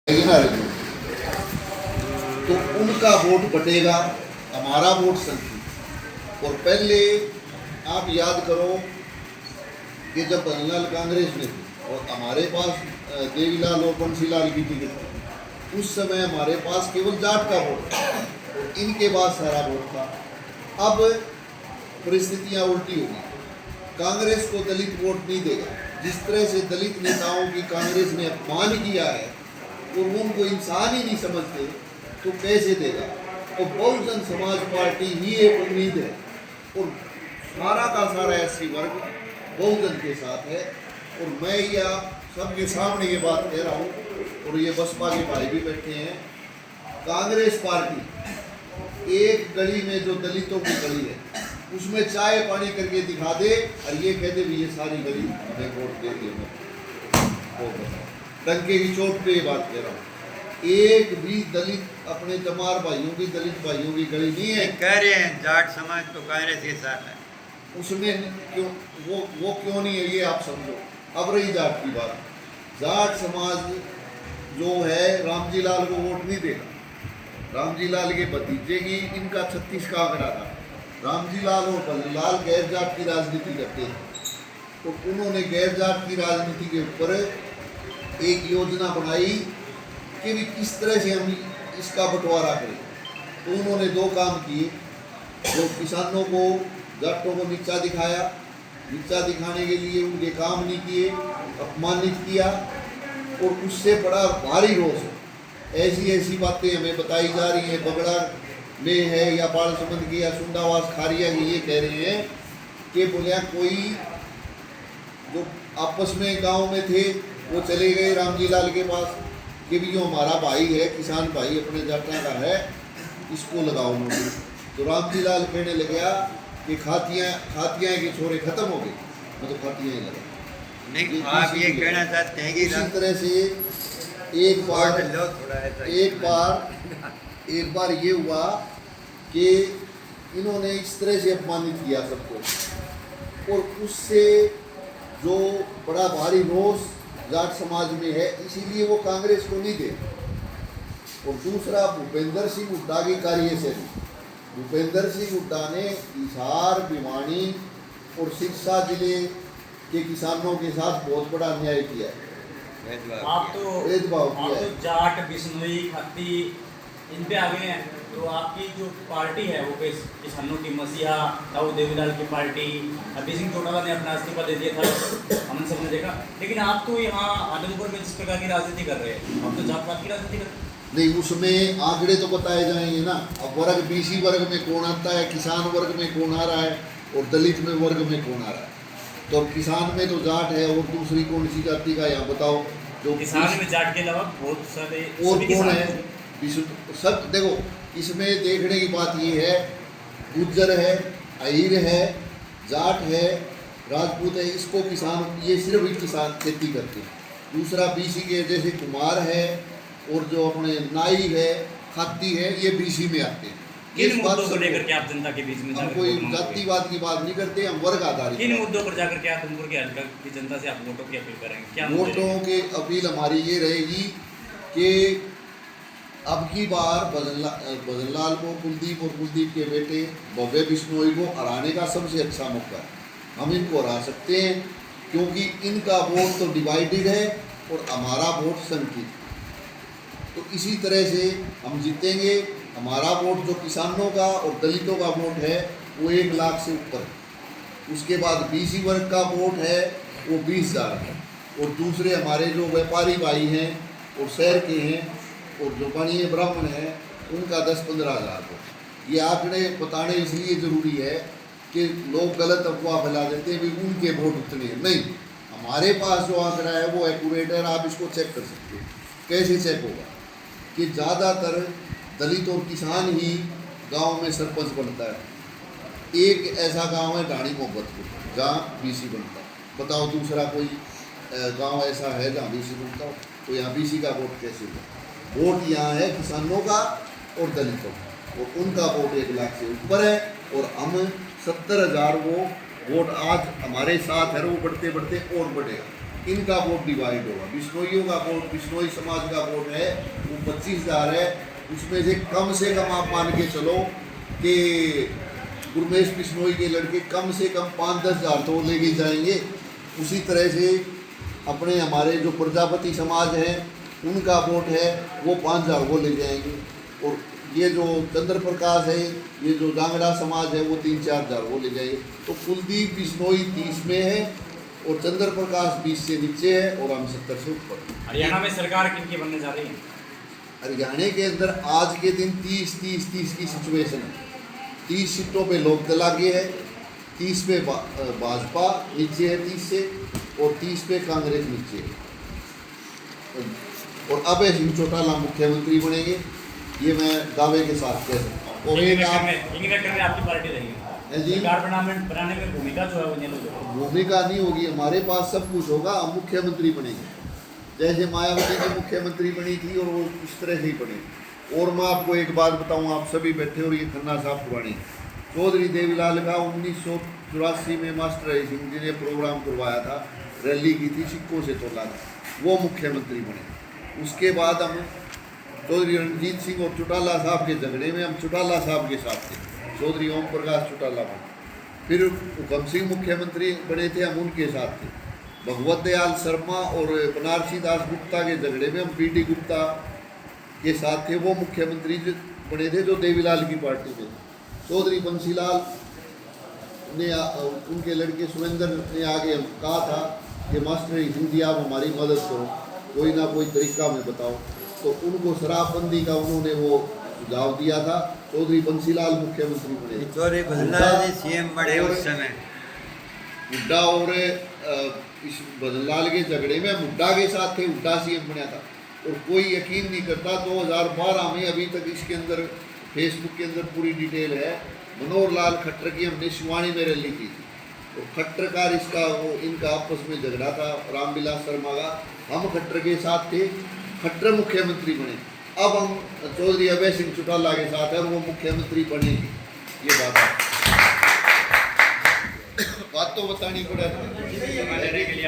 ना रखो तो उनका वोट बटेगा, हमारा वोट संख्या। और पहले आप याद करो कि जब बनलाल कांग्रेस में थे और हमारे पास देवीलाल और बंसीलाल की टिकट थी, उस समय हमारे पास केवल जाट का वोट था और इनके पास सारा वोट था। अब परिस्थितियां उल्टी होगी, कांग्रेस को दलित वोट नहीं देगा। जिस तरह से दलित नेताओं की कांग्रेस ने अपमान किया है और उनको इंसान ही नहीं समझते, तो कैसे देगा। तो बहुजन समाज पार्टी ही एक उम्मीद है और सारा का सारा एससी वर्ग बहुजन के साथ है। और मैं यह सबके सामने ये बात कह रहा हूँ, और ये बसपा के भाई भी बैठे हैं, कांग्रेस पार्टी एक गली में जो दलितों की गली है उसमें चाय पानी करके दिखा दे और ये कह दे भी ये सारी गली हमें वोट दे दी। डंके की चोट पे ये बात कह रहा हूँ, एक भी दलित अपने चमार भाइयों की, दलित भाइयों की गली नहीं है। कह रहे हैं जाट समाज तो कांग्रेस के साथ है, उसमें क्यों वो क्यों नहीं है ये आप समझो। अब रही जाट की बात, जाट समाज जो है रामजी लाल को वोट नहीं देगा। रामजी लाल के भतीजे की इनका 36 का आंकड़ा था। रामजी लाल और बल्लाल गैर जाट की राजनीति करते हैं, तो उन्होंने गैर जाट की राजनीति के ऊपर एक योजना बनाई कि भी किस तरह से हम इसका बंटवारा करें। तो उन्होंने दो काम किए, जो किसानों को, जाटों को नीचा दिखाया, नीचा दिखाने के लिए उनके काम नहीं किए, अपमानित किया, और उससे बड़ा भारी रोष है। ऐसी ऐसी बातें हमें बताई जा रही हैं, बगड़ा में है या बाल संबंध की या सुंदावास खारिया की, ये कह रहे हैं कि बोलिया कोई जो आपस में गांव में थे वो चले गए रामजी लाल के पास कि भी जो हमारा भाई है, किसान भाई अपने जाटा का है, इसको लगाओ नौकरी। तो रामजी लाल कहने लगे कि खातियाँ के छोरे खत्म हो गए, मैं तो खातियाँ ही लगा। नहीं, आप ये कहना चाहते हैं कि इसी तरह से एक बार ये हुआ कि इन्होंने इस तरह से अपमानित किया सबको, और उससे जो बड़ा भारी रोष जाट समाज में है, इसीलिए वो कांग्रेस को नहीं दे। और दूसरा, भूपेंद्र सिंह हुड्डा की कार्यशैली। भूपेंद्र सिंह हुड्डा ने हिसार, भिवानी और सिरसा जिले के किसानों के साथ बहुत बड़ा अन्याय किया है। आप तो जाट, बिश्नोई, खत्ती इन पे आ गए हैं, तो आपकी जो पार्टी है वो किसानों की मसीहा ताऊ देवीलाल की पार्टी, अभी सिंह चौटाला ने अपना इस्तीफा दे दिया था, हमने सबने देखा। लेकिन आप तो यहाँ आदमपुर में जिस प्रकार की राजनीति कर रहे हैं, आप तो जात पात की राजनीति कर रहे हैं। नहीं, उसमें आंकड़े तो बताए जाएंगे ना। अब वर्ग बीसी वर्ग में कौन आता है, किसान वर्ग में कौन आ रहा है, और दलित में वर्ग में कौन आ रहा है। तो किसान में तो जाट है, और दूसरी कौन सी जाति का यहाँ बताओ। जो किसान में जाट के अलावा बहुत सारे और कौन है सब। देखो, इसमें देखने की बात ये है, गुज्जर है, अहीर है, जाट है, राजपूत है, इसको किसान, ये सिर्फ ही किसान खेती करते हैं। दूसरा बीसी के जैसे कुमार है, और जो अपने नाई है, खाती है, ये बीसी में आते हैं। किन मुद्दों को लेकर के आप जनता के बीच में हम कोई जातिवाद की बात नहीं करते, हम वर्ग आधारित। किन मुद्दों पर जाकर के आदमपुर के हल्का की जनता से आप वोटों की अपील करेंगे? क्या वोटों की अपील हमारी ये रहेगी कि अब की बार बदनलाल को, कुलदीप और कुलदीप के बेटे भव्य बिश्नोई को हराने का सबसे अच्छा मौका है। हम इनको हरा सकते हैं, क्योंकि इनका वोट तो डिवाइडेड है और हमारा वोट संकीर्ण। तो इसी तरह से हम जीतेंगे। हमारा वोट जो किसानों का और दलितों का वोट है वो 1 लाख से ऊपर है। उसके बाद बीसी वर्ग का वोट है वो 20,000 है, और दूसरे हमारे जो व्यापारी भाई हैं और शहर के हैं और जो बनिए ब्राह्मण हैं, उनका 10-15 हज़ार वोट। ये आंकड़े बताने इसलिए ज़रूरी है कि लोग गलत अफवाह फैला देते हैं भी उनके वोट उतने हैं। नहीं, हमारे पास जो आंकड़ा है वो एक्यूरेट है, आप इसको चेक कर सकते हैं। कैसे चेक होगा कि ज़्यादातर दलित और किसान ही गांव में सरपंच बनता है। एक ऐसा गांव है ढाणी मोहब्बतपुर, जहाँ बीसी बनता है। बताओ दूसरा कोई गांव ऐसा है जहाँ बीसी बनता हो? तो यहाँ बीसी का वोट कैसे होगा? वोट यहाँ है किसानों का और दलितों का, और उनका वोट 1 लाख से ऊपर है। और हम 70,000 वोट आज हमारे साथ है, वो बढ़ते बढ़ते और बढ़ेगा। इनका वोट डिवाइड होगा। बिश्नोइयों का वोट, बिश्नोई समाज का वोट है वो 25,000 है, उसमें से कम आप मान के चलो कि गुरमेश बिश्नोई के लड़के कम से कम 5-10 हज़ार तो लेके जाएंगे। उसी तरह से अपने हमारे जो प्रजापति समाज हैं उनका वोट है वो 5,000 वो ले जाएंगे, और ये जो चंद्र प्रकाश है, ये जो जांगड़ा समाज है वो 3-4 हज़ार वो ले जाएंगे। तो कुलदीप बिश्नोई 30 में है और चंद्र प्रकाश 20 से नीचे है और हम 70 से ऊपर। हरियाणा में सरकार किनकी बनने जा रही है? हरियाणा के अंदर आज के दिन 30-30-30 की सिचुएशन है। 30 सीटों पे लोकदल आगे है, 30 पे भाजपा नीचे है 30 से, और 30 पे कांग्रेस नीचे है। और अभय सिंह चौटाला मुख्यमंत्री बनेंगे, ये मैं दावे के साथ कह सकता हूँ। और एक आपकी पार्टी रहेगी सरकार बनाने में भूमिका जो है वो भूमिका नहीं होगी, हमारे पास सब कुछ होगा, हम मुख्यमंत्री बनेंगे जैसे मायावती जी मुख्यमंत्री बनी थी और वो इस तरह से ही बने। और मैं आपको एक बात बताऊं, आप सभी बैठे और ये खन्ना साहब पुरानी, चौधरी देवीलाल का 1984 में मास्टर हरि सिंह जी ने प्रोग्राम करवाया था, रैली की थी, सिक्कों से तोला था, वो मुख्यमंत्री बने। उसके बाद हम चौधरी रणजीत सिंह और चौटाला साहब के झगड़े में हम चौटाला साहब के साथ थे, चौधरी ओम प्रकाश चौटाला बने। फिर हुकम सिंह मुख्यमंत्री बने थे, हम उनके साथ थे। भगवत दयाल शर्मा और बनारसी दास गुप्ता के झगड़े में हम बीडी गुप्ता के साथ थे, वो मुख्यमंत्री बने थे जो देवीलाल की पार्टी में। चौधरी बंसीलाल ने उनके लड़के सुरेंद्र ने आगे कहा था कि मास्टर सिंह जी आप हमारी मदद करो, कोई ना कोई तरीका में बताओ, तो उनको शराबबंदी का उन्होंने वो सुझाव दिया था। चौधरी बंसीलाल मुख्यमंत्री बने, चौधरी बदनलाल जी सीएम बने उस समय। हुड्डा और इस बदनलाल के झगड़े में हुड्डा के साथ थे, हुड्डा सीएम बना था। और कोई यकीन नहीं करता 2012 में, अभी तक इसके अंदर फेसबुक के अंदर पूरी डिटेल है, मनोहर लाल खट्टर की हमने शिवानी में रैली की थी, और खट्टर का इसका वो इनका आपस में झगड़ा था रामविलास शर्मा का, हम खट्टर के साथ थे, खट्टर मुख्यमंत्री बने। अब हम चौधरी अभय सिंह चौटाला के साथ है और वो मुख्यमंत्री बनेगी, ये बात है। बात तो बतानी पड़ेगी।